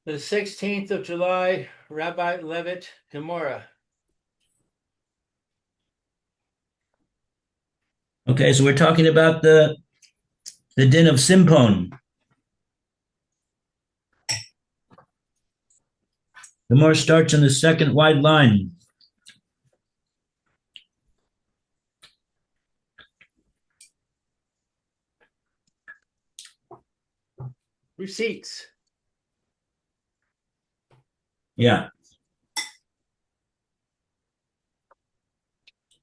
The 16th of July, Rabbi Levitt, Gemora. Okay, so we're talking about the din of Simpon. The Gemara starts in the second wide line. Receipts. Yeah.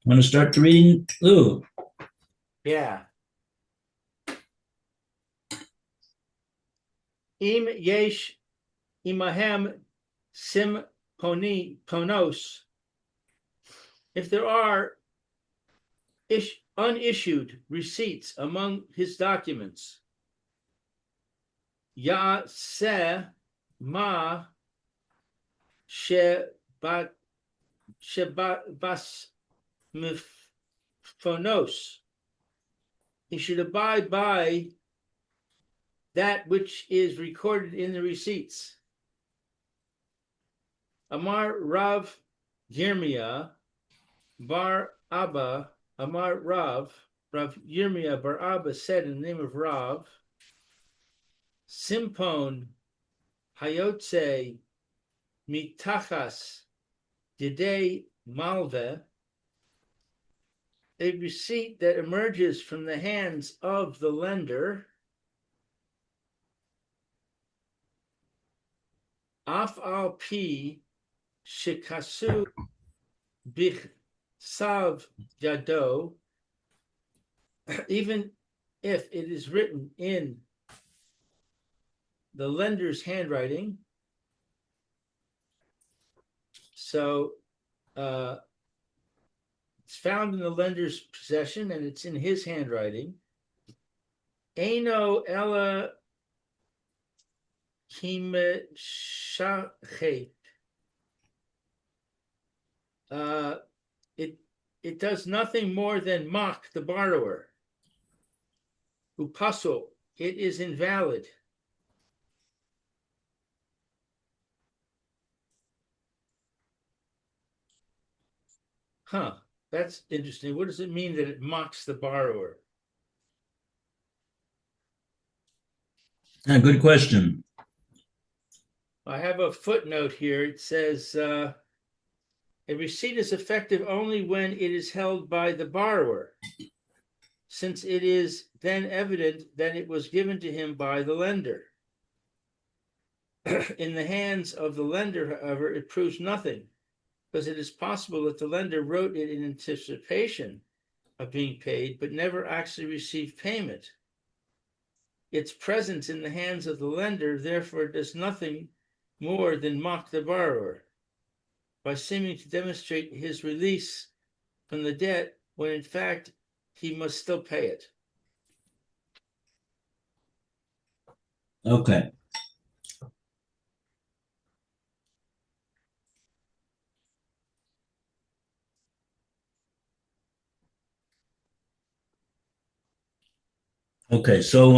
Want to start the reading? Lou. Yeah. Im yesh imahem ponos. If there are unissued receipts among his documents, Ya'aseh ma shebat bas miphonos. He should abide by that which is recorded in the receipts. Amar Rav Yirmiyah bar Abba, Amar Rav Yirmiyah bar Abba said in the name of Rav, Simpon hayotze mitachas didei malve, a receipt that emerges from the hands of the lender, af al pi shikasu bichsav yado, even if it is written in the lender's handwriting. So it's found in the lender's possession and it's in his handwriting. Eino ella kimeshachet. It does nothing more than mock the borrower. Upasul, it is invalid. That's interesting. What does it mean that it mocks the borrower? Good question. I have a footnote here. It says, a receipt is effective only when it is held by the borrower, since it is then evident that it was given to him by the lender. In the hands of the lender, however, it proves nothing, because it is possible that the lender wrote it in anticipation of being paid, but never actually received payment. Its presence in the hands of the lender, therefore, does nothing more than mock the borrower by seeming to demonstrate his release from the debt when in fact he must still pay it. Okay. Okay, so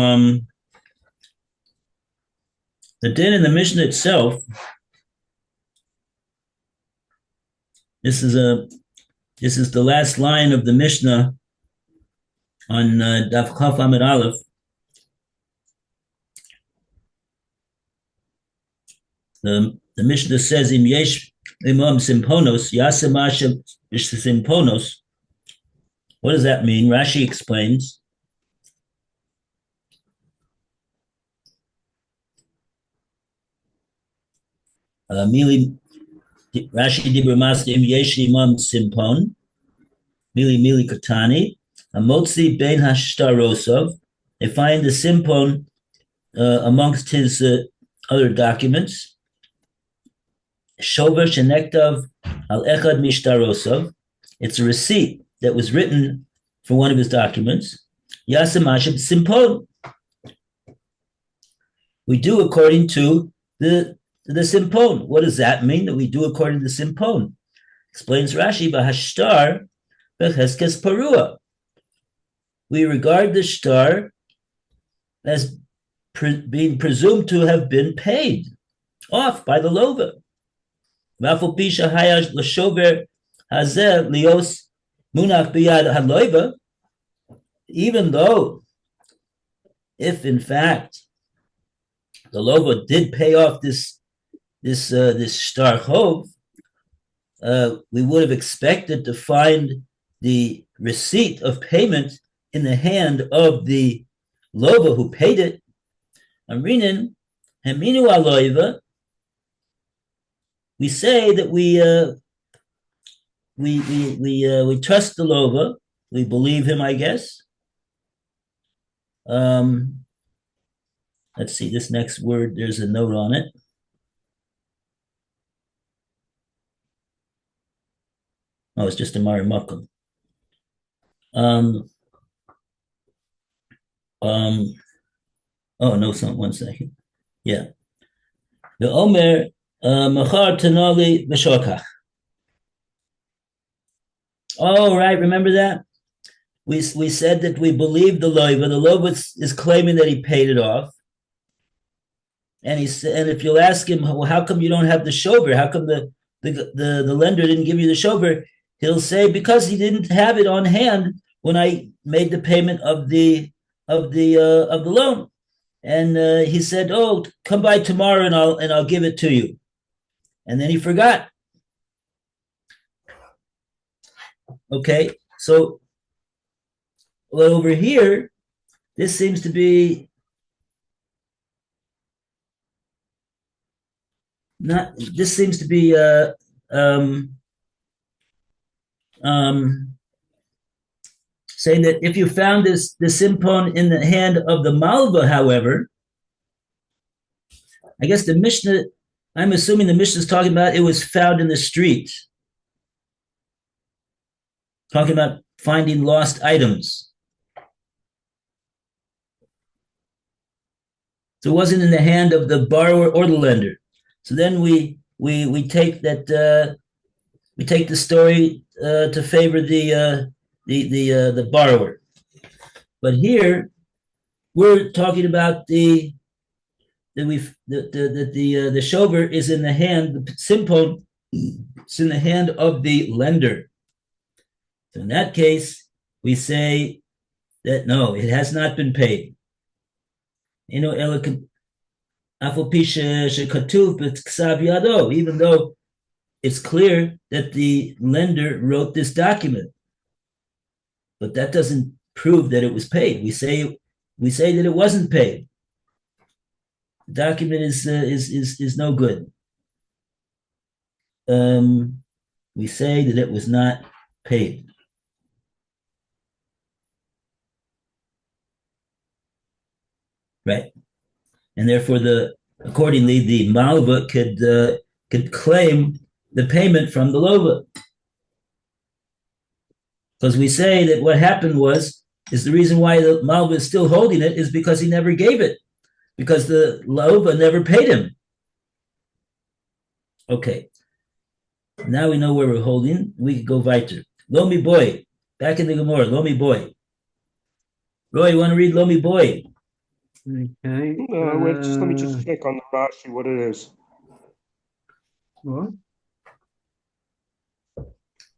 the din in the Mishnah itself, this is the last line of the Mishnah on Daf Chaf Amid Aleph. The Mishnah says, Im yesh imam simponos, yasemashem simponos. What does that mean? Rashi explains. Rashi dibur mas im yesh imam simpon, mili katani, amotzi ben hashtarosov. They find the simpon amongst his other documents. Shover shenektav al echad mishtarosov. It's a receipt that was written for one of his documents. Yasamashab simpon. We do according to the simpon. What does that mean? That we do according to the simpon? Explains Rashi, bahashtar becheskes parua. We regard the shtar as being presumed to have been paid. off by the lova. Even though, if in fact the lova did pay off this star chov, we would have expected to find the receipt of payment in the hand of the lova who paid it. Amrinin, Heminu aloiva. We say that we trust the lova. We believe him, I guess. Let's see this next word. There's a note on it. Oh, it's just a marimakum. Oh no, one second. Yeah. The Omer Machar Tanali B'Shokach. Oh, right. Remember that? We said that we believe the loiva. The loiva is claiming that he paid it off. And he said, and if you'll ask him, well, how come you don't have the shover? How come the lender didn't give you the shover? He'll say, because he didn't have it on hand when I made the payment of the loan. And he said, "Oh, come by tomorrow, and I'll give it to you." And then he forgot. Okay, so well, over here, this seems to be not. This seems to be saying that if you found the simpon in the hand of the malva, however, I guess the Mishnah, I'm assuming the Mishnah is talking about it was found in the street. Talking about finding lost items. So it wasn't in the hand of the borrower or the lender. So then we take that we take the story to favor the borrower. But here we're talking about the shover is in the hand, the simpon is in the hand of the lender. So in that case, we say that no, it has not been paid. You know, even though it's clear that the lender wrote this document, but that doesn't prove that it was paid. We say that it wasn't paid. The document is no good. We say that it was not paid. Right, and therefore, accordingly, the malva could claim the payment from the lova, because we say that what happened is the reason why the malva is still holding it is because he never gave it, because the lova never paid him. Okay, now we know where we're holding. We can go weiter. Lomi boy, back in the Gemora. Lomi boy. Roy, you want to read Lomi boy? Okay. Wait, let me just check on the Rashi what it is. What?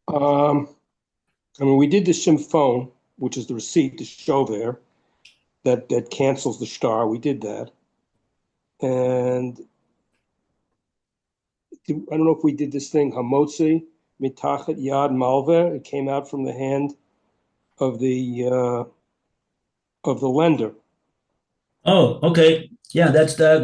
I mean, we did the simphone, which is the receipt to show there, that cancels the star. We did that, and I don't know if we did this thing hamotzi mitachet yad malver. It came out from the hand of the lender. Oh, okay. Yeah, that's the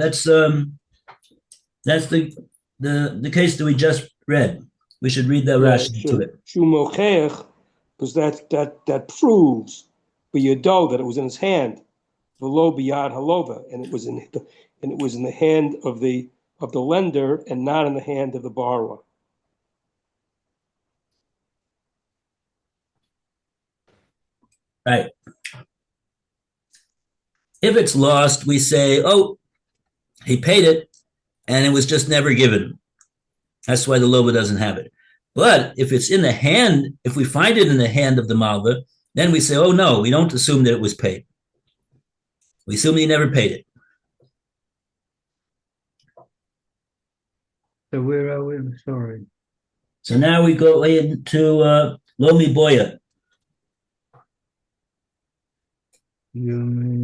case that we just read. We should read the Rashi to it. Shumochech, because that proves b'yado that it was in his hand, v'lo b'yad halova, and it was in the hand of the lender and not in the hand of the borrower. Right. If it's lost, we say, oh, he paid it, and it was just never given. That's why the loba doesn't have it. But if it's in the hand, if we find it in the hand of the malva, then we say, oh, no, we don't assume that it was paid. We assume he never paid it. So where are we? I'm sorry. So now we go into Lomi Boya. Yummy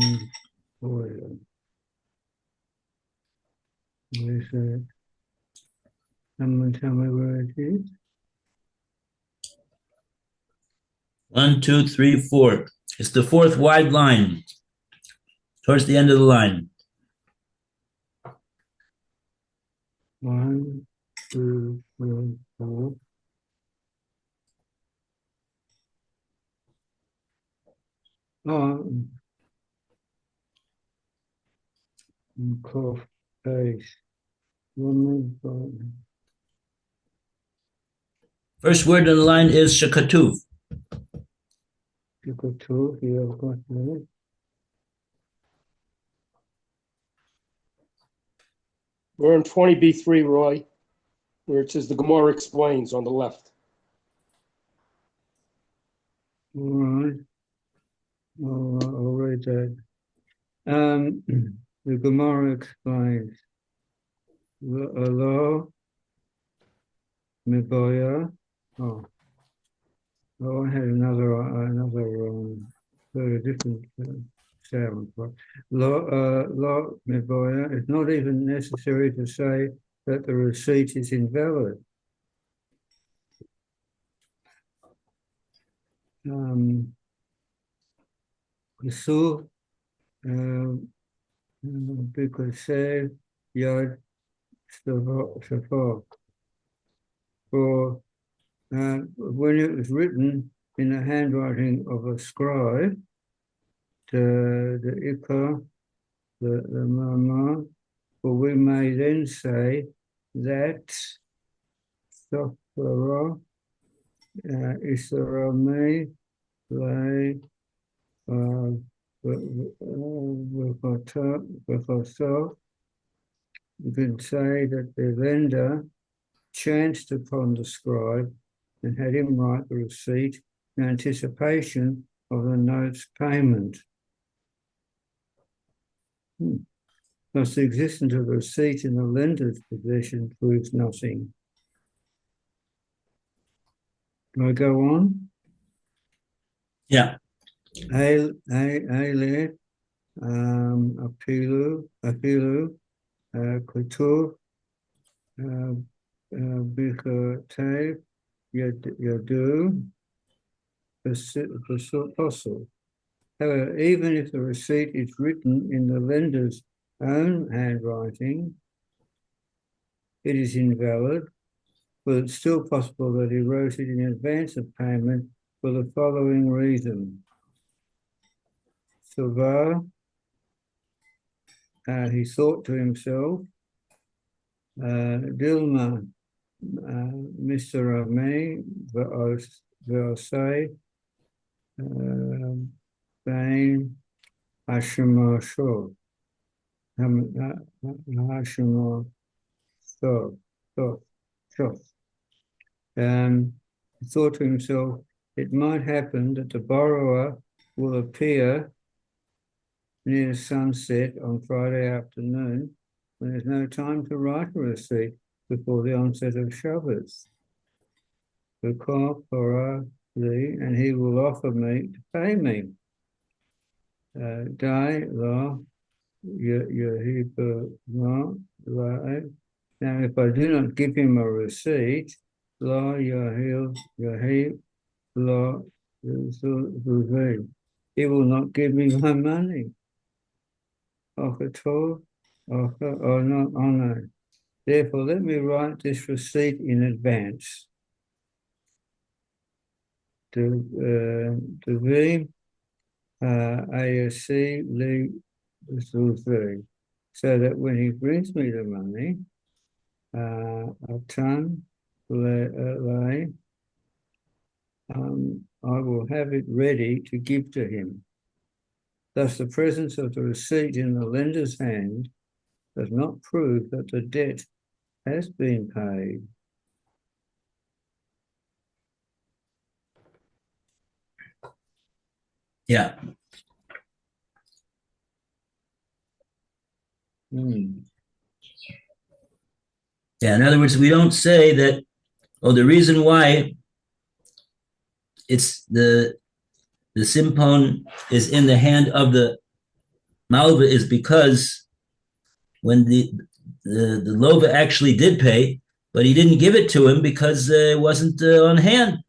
oil. Where is it? Someone tell me where it is. 1, 2, 3, 4. It's the fourth wide line towards the end of the line. 1, 2, 3, 4. Oh, cough, paste. First word in the line is Shakatuv. You got two here, I've got that. We're in 20b3, Roy, where it says the Gemora explains on the left. All right. I'll read that. The Gemara explains. Lo Miboya. Oh, I had another very different sound. Lo Miboya. It's not even necessary to say that the receipt is invalid. So, because say Yad Shafar. For when it was written in the handwriting of a scribe, the Ikar, the Mama, for we may then say that Shafara Israel lay you can say that the vendor chanced upon the scribe and had him write the receipt in anticipation of the note's payment. Thus, the existence of a receipt in the lender's possession proves nothing. Can I go on? Yeah. Apilu, Kutur, Bikatev, Yadu, Apostle. However, even if the receipt is written in the lender's own handwriting, it is invalid, but it's still possible that he wrote it in advance of payment for the following reason. Savar, he thought to himself, Dilma, Mr. Rame, Ve'osai, Bain, Hashima Shor, Hashima Shor. He thought to himself, it might happen that the borrower will appear near sunset on Friday afternoon when there's no time to write a receipt before the onset of Shabbos. The call for and he will offer me to pay me. Die la Now, if I do not give him a receipt, la yahil la he will not give me my money. Or not honor. Therefore, let me write this receipt in advance. To V ASC Lee so that when he brings me the money, I will have it ready to give to him. Thus, the presence of the receipt in the lender's hand does not prove that the debt has been paid. Yeah. Yeah, in other words, we don't say that, oh, the reason why it's the simpon is in the hand of the malva is because when the lova actually did pay, but he didn't give it to him because it wasn't on hand.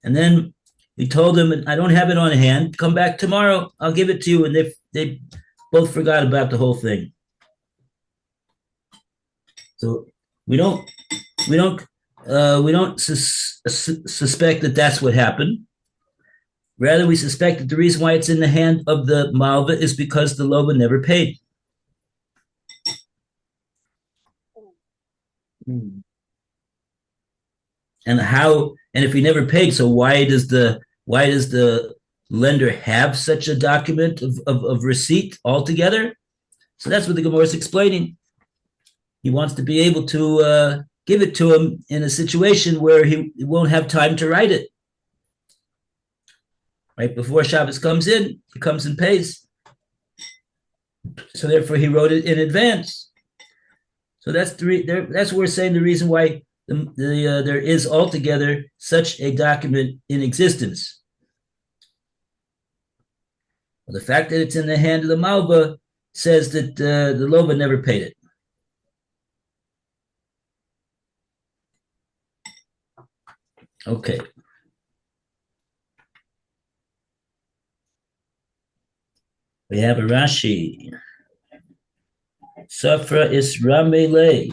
And then he told him, I don't have it on hand. Come back tomorrow. I'll give it to you. And they both forgot about the whole thing. So we don't suspect that that's what happened. Rather, we suspect that the reason why it's in the hand of the malva is because the lova never paid. And if he never paid, so why does the lender have such a document of receipt altogether? So that's what the Gemora is explaining. He wants to be able to give it to him in a situation where he won't have time to write it. Right before Shabbos comes in, he comes and pays. So therefore, he wrote it in advance. So that's what we're saying. The reason why there is altogether such a document in existence. Well, the fact that it's in the hand of the malva says that the lova never paid it. Okay. We have a Rashi. Safra Isra Melei.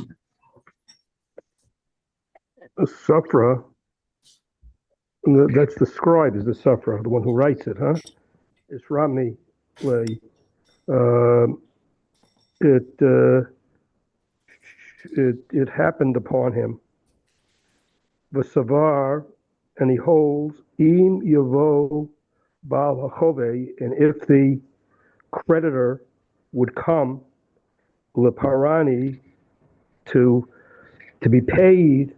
A Safra, that's the scribe, is the Safra, the one who writes it, huh? It's Rami Lay. It happened upon him. V'savar, and he holds im yavo bal hachove, and if the creditor would come leparani to be paid,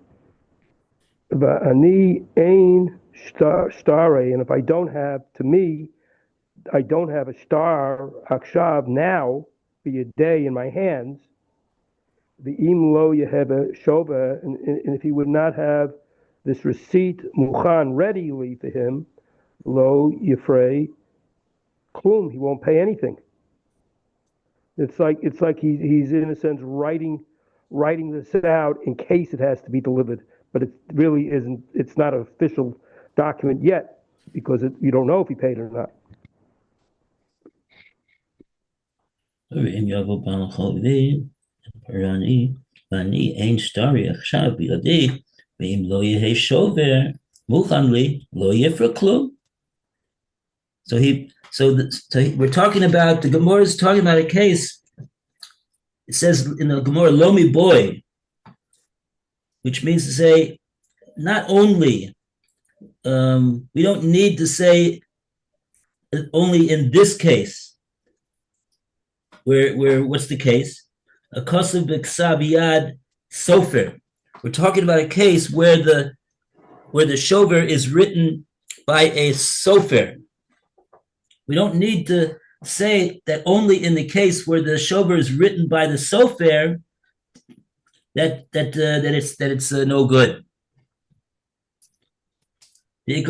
va'ani ein stare, and if I don't have, to me, I don't have a star akshav now, be a day in my hands. The im lo yehebe shova, and if he would not have this receipt muchan readily for him, lo yifrei klum, he won't pay anything. It's like he's in a sense writing this out in case it has to be delivered, but it really isn't. It's not an official document yet because you don't know if he paid or not. So we're talking about, the Gemora is talking about a case. It says in the Gemora, Lomi boy, which means to say, not only, we don't need to say only in this case, where what's the case? A kosev b'ksav yad sofer. We're talking about a case where the shover is written by a sofer. We don't need to say that only in the case where the shover is written by the sofer that it's no good. When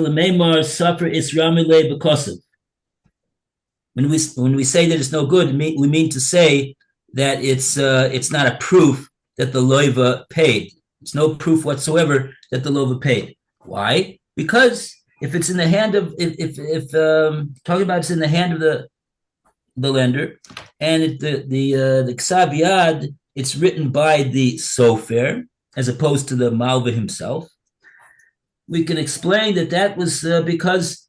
we say that it's no good, we mean to say that it's not a proof that the loiva paid. It's no proof whatsoever that the loiva paid. Why? Because if it's in the hand of, if talking about it's in the hand of the lender, and the ksav yad, it's written by the sofer as opposed to the malva himself, we can explain that was because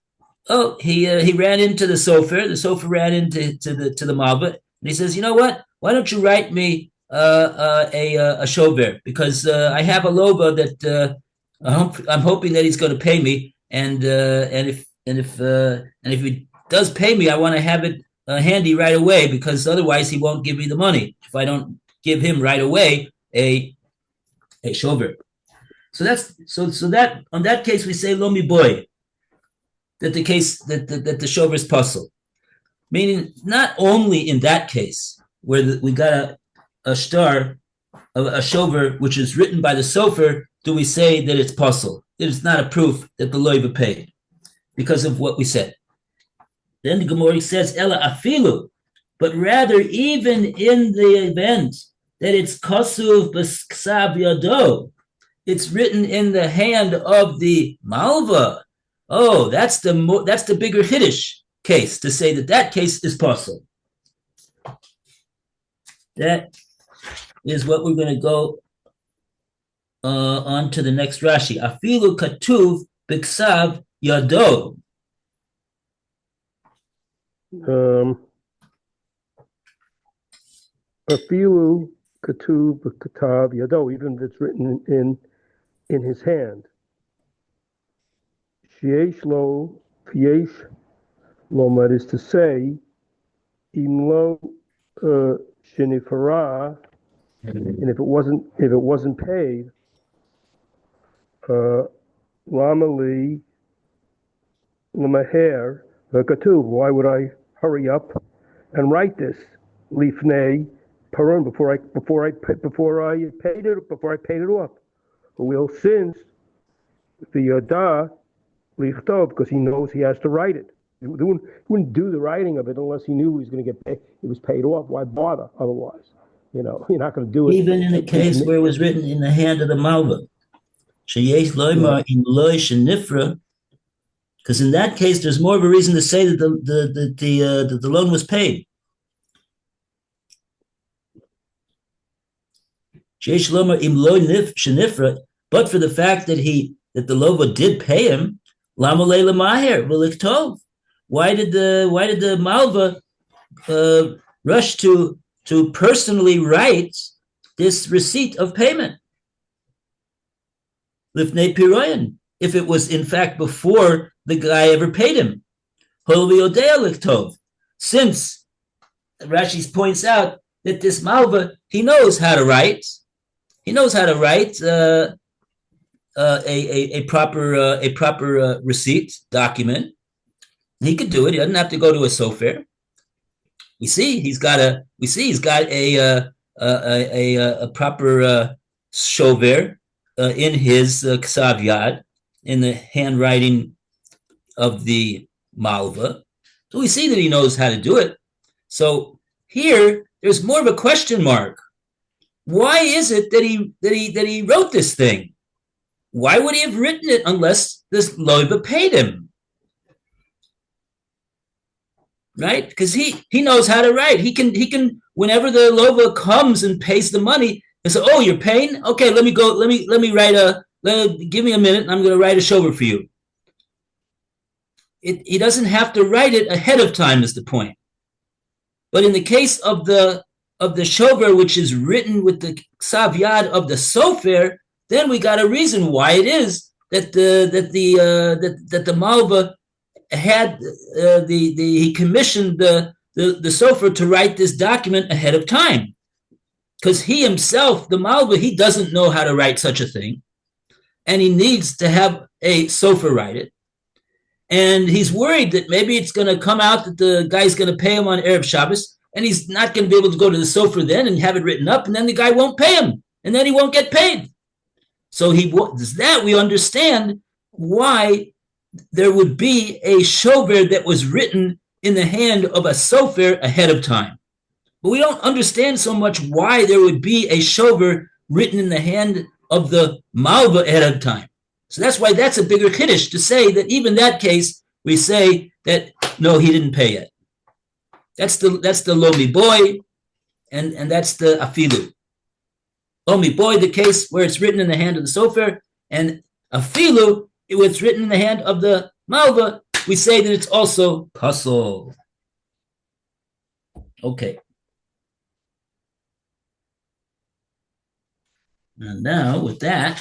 he ran into the sofer ran into the malva, and he says, you know what? Why don't you write me a shover, because I have a loba that I'm hoping that he's going to pay me. And if he does pay me, I want to have it handy right away, because otherwise he won't give me the money if I don't give him right away a shover. So that on that case we say lomi boy, that the case that the shover is puzzle, meaning not only in that case where we got a star a shover which is written by the sofer, do we say that it's puzzle? It is not a proof that the loiva paid because of what we said. Then the Gemora says, Ella afilu, but rather even in the event that it's kasuv b'ksav yado, it's written in the hand of the malva. Oh, that's the bigger Hiddish case, to say that that case is possible. That is what we're going to go on to the next Rashi. Afilu katuv b'ksav yado. Afilu katuv katav yado, even if it's written in his hand. Sheyesh lo lomad is to say, imlo shenifara, and if it wasn't paid, lamali lemaher katuv. Why would I hurry up and write this lifnei parun before I paid it off? Well, since the yada lichtov, because he knows he has to write it. He wouldn't do the writing of it unless he knew he was going to get paid. It was paid off. Why bother otherwise? You're not going to do it. Even in a case where it was written in the hand of the malva, sheyesh loymar in loy shenifra, because in that case there's more of a reason to say that the loan was paid. Sheyesh loymar im loy shenifra, but for the fact that the lova did pay him, lama leila maher v'liktov. Why did the malva rush to personally write this receipt of payment? Lifnei piroyan, if it was in fact before the guy ever paid him. Holviodea liktov, since Rashi points out that this malva, he knows how to write. He knows how to write a proper receipt document. He could do it. He doesn't have to go to a sofer. We see he's got a proper shover in his ksav yad, in the handwriting of the malva. So we see that he knows how to do it. So here there's more of a question mark. Why is it that he wrote this thing? Why would he have written it unless this loiva paid him? Right? Because he knows how to write. He can whenever the loiva comes and pays the money, he says, "Oh, you're paying? Okay, let me go. Let me write give me a minute, and I'm going to write a shover for you." He doesn't have to write it ahead of time. Is the point? But in the case of the shover, which is written with the ksav yad of the sofer, then we got a reason why it is that the malva had he commissioned the sofer to write this document ahead of time, because he himself, the malva, he doesn't know how to write such a thing, and he needs to have a sofer write it, and he's worried that maybe it's going to come out that the guy's going to pay him on Erev Shabbos, and he's not going to be able to go to the sofer then and have it written up, and then the guy won't pay him, and then he won't get paid. So we understand why there would be a shover that was written in the hand of a sofer ahead of time. But we don't understand so much why there would be a shover written in the hand of the malva ahead of time. So that's why that's a bigger kiddush to say that even that case, we say that, no, he didn't pay yet. That's the lomi boy, and that's the afilu. Lomi boy, the case where it's written in the hand of the sofer, and afilu, it's written in the hand of the malva, we say that it's also pasol. Okay. And now with that,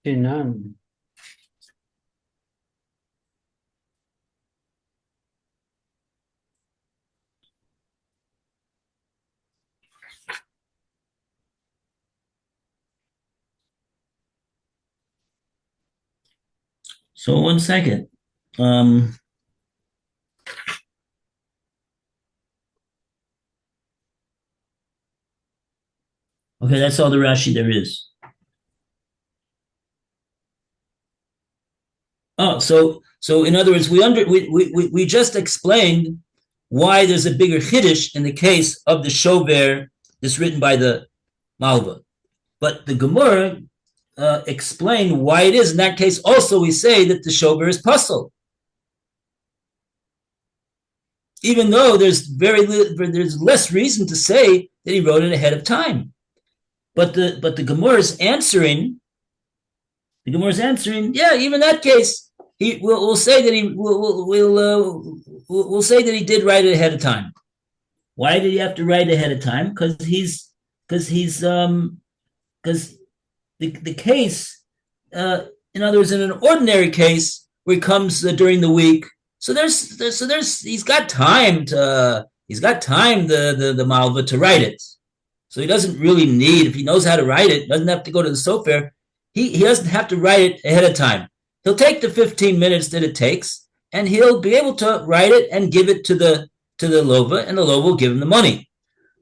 None. So 1 second. Okay, that's all the Rashi there is. Oh, so in other words, we just explained why there's a bigger chiddush in the case of the shover that's written by the Malva. But the Gemora explained why it is. In that case, also we say that the shover is puzzle. Even though there's less reason to say that he wrote it ahead of time. But the Gemara is answering. The Gemara is answering. Yeah, even that case, we'll say that we'll say that he did write it ahead of time. Why did he have to write ahead of time? Because the case, in other words, in an ordinary case where he comes during the week, so he's got time the Malva to write it. So he doesn't really need, if he knows how to write it, doesn't have to go to the sofer. He doesn't have to write it ahead of time. He'll take the 15 minutes that it takes, and he'll be able to write it and give it to the Lova, and the Lova will give him the money.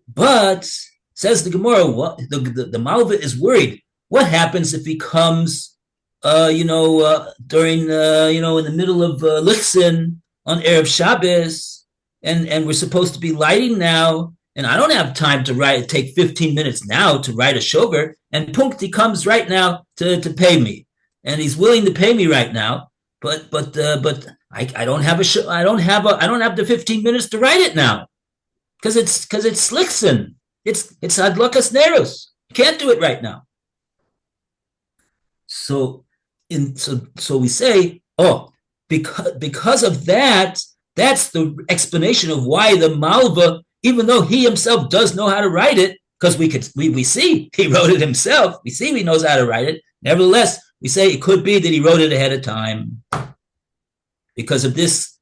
But says the Gemara, the Malva is worried. What happens if he comes, during in the middle of Lichsin on Erev Shabbos, and we're supposed to be lighting now, and I don't have time to take 15 minutes now to write a shover, and Punkti comes right now to pay me, and he's willing to pay me right now, but I don't have the 15 minutes to write it now, because it's Lichsin, it's Adlokas Neros. You can't do it right now. So we say, because of that, that's the explanation of why the Malva, even though he himself does know how to write it, because we see he wrote it himself, we see he knows how to write it. Nevertheless, we say it could be that he wrote it ahead of time because of this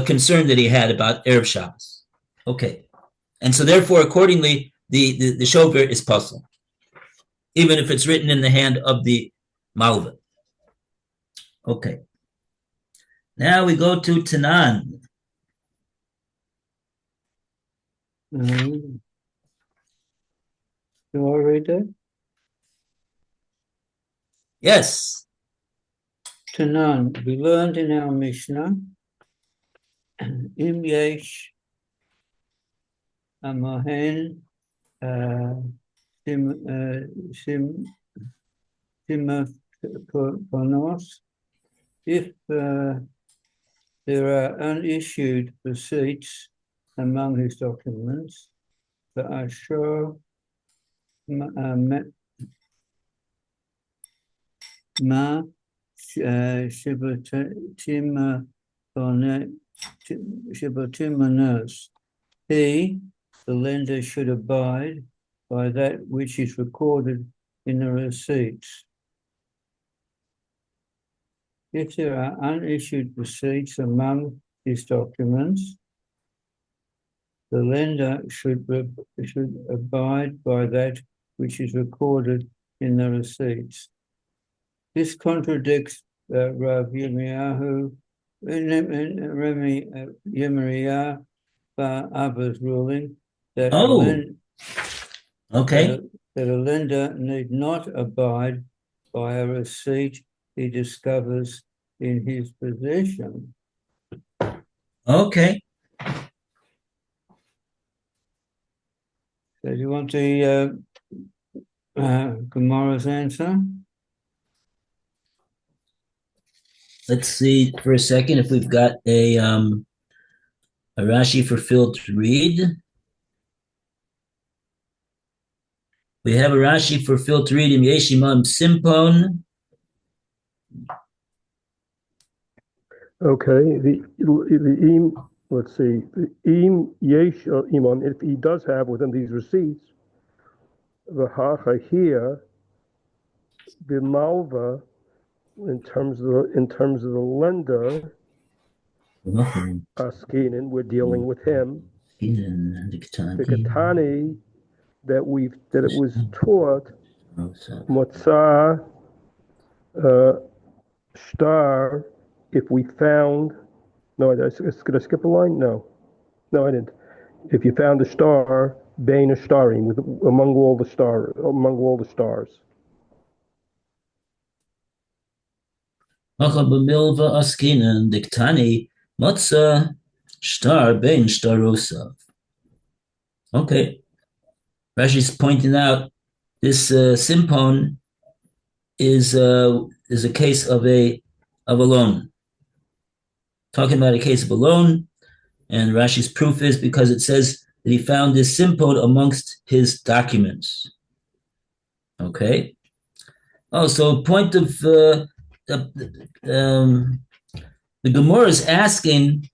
concern that he had about Erev Shabbos. Okay, and so therefore, accordingly, the shover is puzzle, even if it's written in the hand of the Malva. Okay. Now we go to Tanan. Do I read it? Yes. Tanan, we learned in our Mishnah, Im Yesh Amahen Simaponos, if there are unissued receipts among his documents, the Ashur Ma Shibbatimanos, he, the lender, should abide by that which is recorded in the receipts. If there are unissued receipts among his documents, the lender should abide by that which is recorded in the receipts. This contradicts Rav Yirmiyahu, Yirmiyah Bava's ruling that that a lender need not abide by a receipt he discovers in his possession. Okay. So do you want the Gemora's answer? Let's see for a second if we've got a Rashi for Phil to read. We have a Rashi for Phil to read in Yeshimam Simpon. Okay, the im, let's see, the im yesh iman, if he does have within these receipts, the hacha here, the malva, in terms of the lender, Askinen, we're dealing with him. The Katani that it was taught, Motzah, Shtar, if we found, no, did I skip a line? No, I didn't. If you found a star, bein a starim, among all the stars. Acha b'milva askinan diktani matzah star bein starosav. Okay. Rashi's pointing out this simpon is a case of a loan. Talking about a case of a loan, and Rashi's proof is because it says that he found this simpon amongst his documents. Okay. Also, point of the Gemora is asking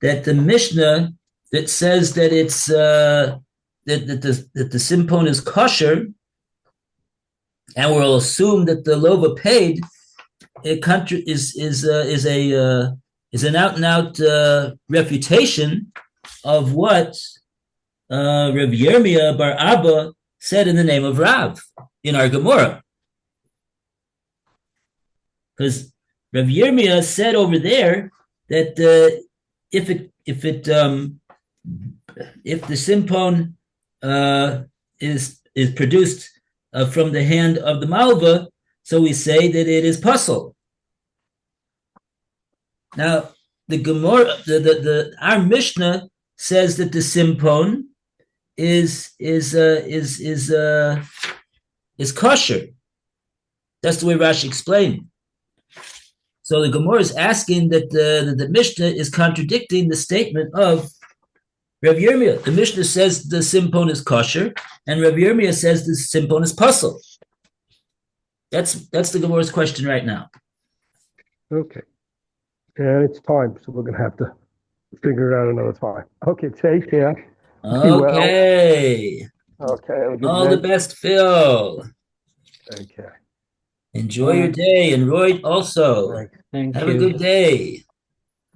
that the Mishnah that says that it's that the simpon is kosher, and we'll assume that the lova paid is an out and out refutation of what Rav Yirmiyah bar Abba said in the name of Rav in our Gemora, because Rav Yirmiyah said over there that if the simpon is produced from the hand of the malva, so we say that it is puzzle. Now the Gemora, our Mishnah says that the simpon is kosher. That's the way Rashi explained. So the Gemara is asking that the Mishnah is contradicting the statement of Rav Yirmiyah. The Mishnah says the simpon is kosher, and Rav Yirmiyah says the simpon is puzzle. That's the Gemara's question right now. Okay. And it's time, so we're going to have to figure it out another time. Okay, take care. Okay. Okay. All the best, Phil. Okay. Enjoy your day, and Roy also. Thank Have you. a good day.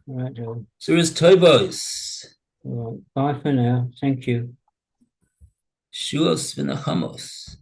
All right, John. Suras Toivos. All right. Bye for now. Thank you. Shuos v'nachamos.